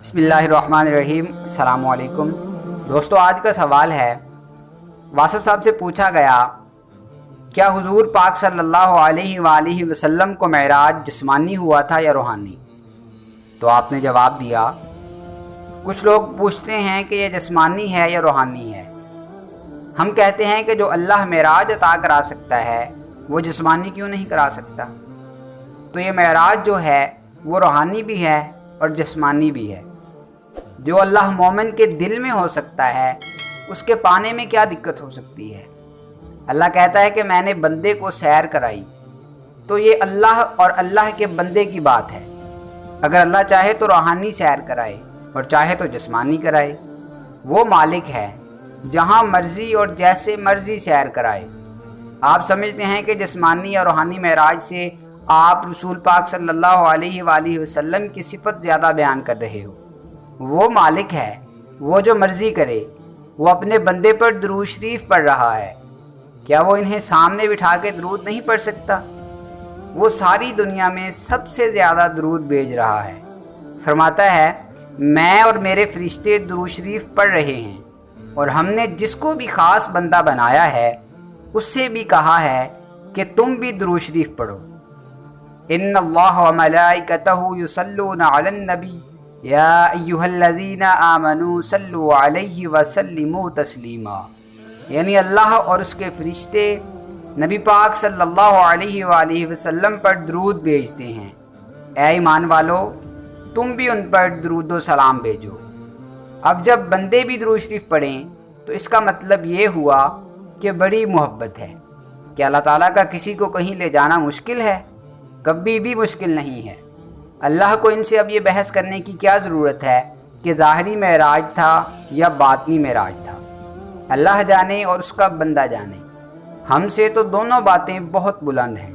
بسم اللہ الرحمن الرحیم۔ السلام علیکم دوستو، آج کا سوال ہے، واصف صاحب سے پوچھا گیا کیا حضور پاک صلی اللہ علیہ وآلہ وسلم کو معراج جسمانی ہوا تھا یا روحانی؟ تو آپ نے جواب دیا، کچھ لوگ پوچھتے ہیں کہ یہ جسمانی ہے یا روحانی ہے۔ ہم کہتے ہیں کہ جو اللہ معراج عطا کرا سکتا ہے وہ جسمانی کیوں نہیں کرا سکتا؟ تو یہ معراج جو ہے وہ روحانی بھی ہے اور جسمانی بھی ہے۔ جو اللہ مومن کے دل میں ہو سکتا ہے اس کے پانے میں کیا دقت ہو سکتی ہے؟ اللہ کہتا ہے کہ میں نے بندے کو سیر کرائی، تو یہ اللہ اور اللہ کے بندے کی بات ہے۔ اگر اللہ چاہے تو روحانی سیر کرائے اور چاہے تو جسمانی کرائے، وہ مالک ہے، جہاں مرضی اور جیسے مرضی سیر کرائے۔ آپ سمجھتے ہیں کہ جسمانی اور روحانی معراج سے آپ رسول پاک صلی اللہ علیہ وآلہ وسلم کی صفت زیادہ بیان کر رہے ہو۔ وہ مالک ہے، وہ جو مرضی کرے۔ وہ اپنے بندے پر درود شریف پڑھ رہا ہے، کیا وہ انہیں سامنے بٹھا کے درود نہیں پڑھ سکتا؟ وہ ساری دنیا میں سب سے زیادہ درود بھیج رہا ہے۔ فرماتا ہے، میں اور میرے فرشتے درود شریف پڑھ رہے ہیں، اور ہم نے جس کو بھی خاص بندہ بنایا ہے اس سے بھی کہا ہے کہ تم بھی درود شریف پڑھو۔ ان اللہ و ملائکتہ یصلون علی النبی یا ایھا الذین آمنوا صلوا علیہ وسلموا تسلیما، یعنی اللہ اور اس کے فرشتے نبی پاک صلی اللہ علیہ وآلہ وسلم پر درود بھیجتے ہیں۔ اے ایمان والو، تم بھی ان پر درود و سلام بھیجو۔ اب جب بندے بھی درود شریف پڑھیں تو اس کا مطلب یہ ہوا کہ بڑی محبت ہے۔ کہ اللہ تعالیٰ کا کسی کو کہیں لے جانا مشکل ہے؟ کبھی بھی مشکل نہیں ہے۔ اللہ کو ان سے اب یہ بحث کرنے کی کیا ضرورت ہے کہ ظاہری معراج تھا یا باطنی معراج تھا؟ اللہ جانے اور اس کا بندہ جانے، ہم سے تو دونوں باتیں بہت بلند ہیں۔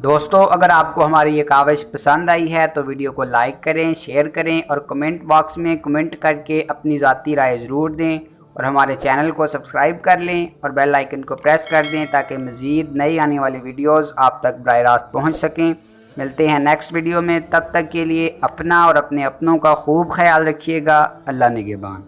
دوستو، اگر آپ کو ہماری یہ کاوش پسند آئی ہے تو ویڈیو کو لائک کریں، شیئر کریں اور کمنٹ باکس میں کمنٹ کر کے اپنی ذاتی رائے ضرور دیں، اور ہمارے چینل کو سبسکرائب کر لیں اور بیل آئیکن کو پریس کر دیں تاکہ مزید نئی آنے والی ویڈیوز آپ تک براہ راست پہنچ سکیں۔ ملتے ہیں نیکسٹ ویڈیو میں، تب تک کے لیے اپنا اور اپنے اپنوں کا خوب خیال رکھیے گا۔ اللہ نگہبان۔